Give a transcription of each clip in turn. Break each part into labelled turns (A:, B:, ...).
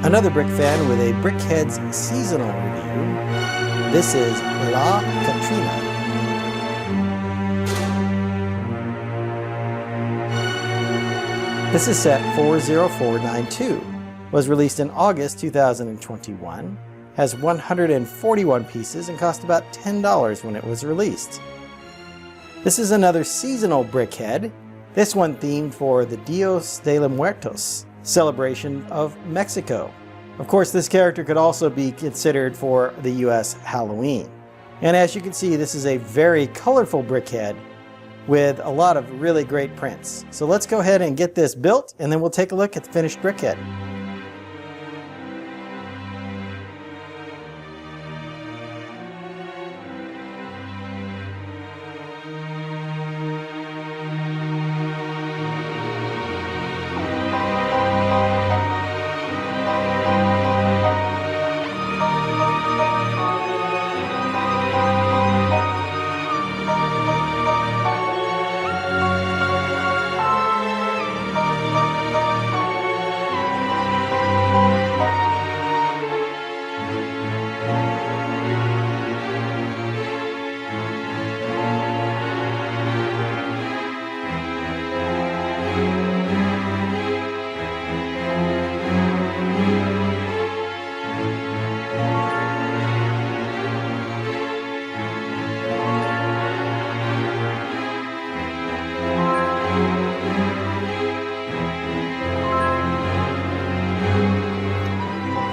A: Another brick fan with a BrickHeadz seasonal review. This is La Catrina. This is set 40492. Was released in August 2021. Has 141 pieces and cost about $10 when it was released. This is another seasonal BrickHead. This one themed for the Día de Muertos celebration of Mexico. Of course, this character could also be considered for the US Halloween. And as you can see, this is a very colorful BrickHead with a lot of really great prints. So let's go ahead and get this built, and then we'll take a look at the finished BrickHead.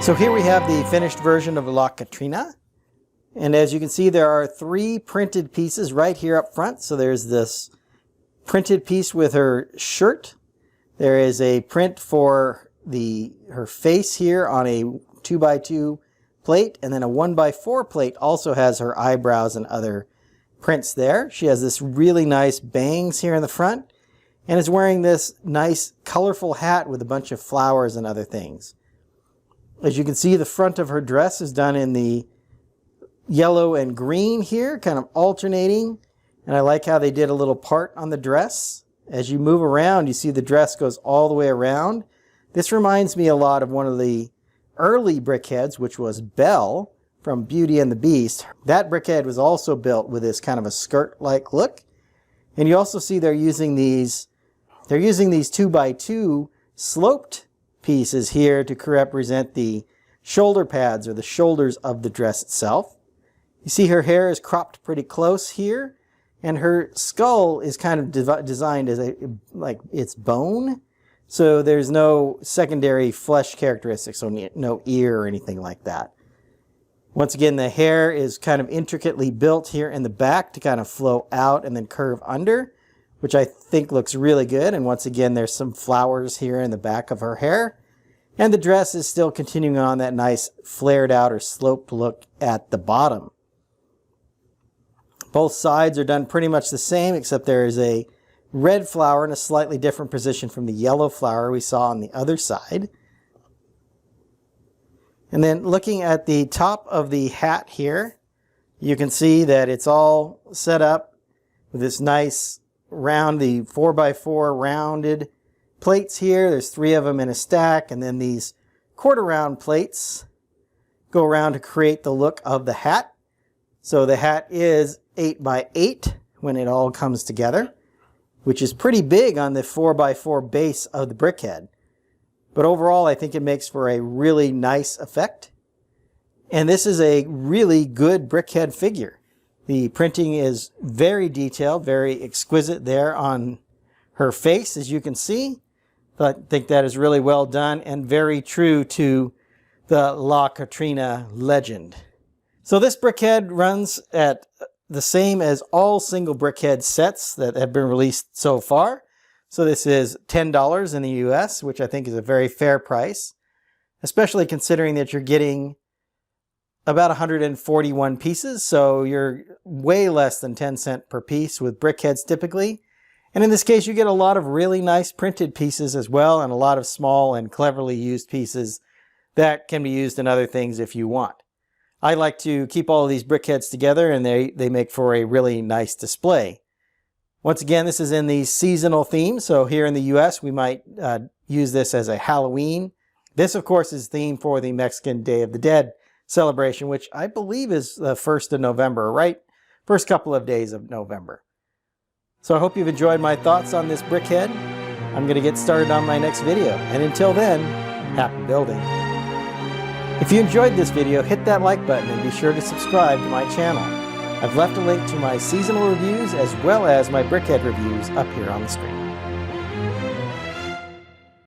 A: So here we have the finished version of La Catrina. And as you can see, there are 3 printed pieces right here up front. So there's this printed piece with her shirt. There is a print for her face here on a 2x2 plate. And then a 1x4 plate also has her eyebrows and other prints there. She has this really nice bangs here in the front. And is wearing this nice colorful hat with a bunch of flowers and other things. As you can see, the front of her dress is done in the yellow and green here, kind of alternating. And I like how they did a little part on the dress. As you move around, you see the dress goes all the way around. This reminds me a lot of one of the early BrickHeads, which was Belle from Beauty and the Beast. That BrickHead was also built with this kind of a skirt-like look. And you also see they're using these 2x2 sloped pieces here to represent the shoulder pads or the shoulders of the dress itself. You see her hair is cropped pretty close here, and her skull is kind of designed as like it's bone. So there's no secondary flesh characteristics, so no ear or anything like that. Once again, the hair is kind of intricately built here in the back to kind of flow out and then curve under, which I think looks really good. And once again, there's some flowers here in the back of her hair. And the dress is still continuing on that nice flared out or sloped look at the bottom. Both sides are done pretty much the same, except there is a red flower in a slightly different position from the yellow flower we saw on the other side. And then looking at the top of the hat here, you can see that it's all set up with this nice round, the 4x4 rounded plates here. There's 3 of them in a stack, and then these quarter round plates go around to create the look of the hat. So the hat is 8x8 when it all comes together, which is pretty big on the 4x4 base of the BrickHead. But overall, I think it makes for a really nice effect. And this is a really good BrickHead figure. The printing is very detailed, very exquisite there on her face, as you can see. I think that is really well done and very true to the La Catrina legend. So this BrickHead runs at the same as all single BrickHead sets that have been released so far. So this is $10 in the US, which I think is a very fair price, especially considering that you're getting about 141 pieces. So you're way less than 10 cents per piece with BrickHeads typically. And in this case, you get a lot of really nice printed pieces as well, and a lot of small and cleverly used pieces that can be used in other things if you want. I like to keep all of these BrickHeads together, and they make for a really nice display. Once again, this is in the seasonal theme. So here in the US, we might use this as a Halloween This, of course, is themed for the Mexican Day of the Dead celebration, which I believe is the 1st of November, right? First couple of days of November. So I hope you've enjoyed my thoughts on this BrickHead. I'm going to get started on my next video. And until then, happy building. If you enjoyed this video, hit that like button and be sure to subscribe to my channel. I've left a link to my seasonal reviews as well as my BrickHead reviews up here on the screen.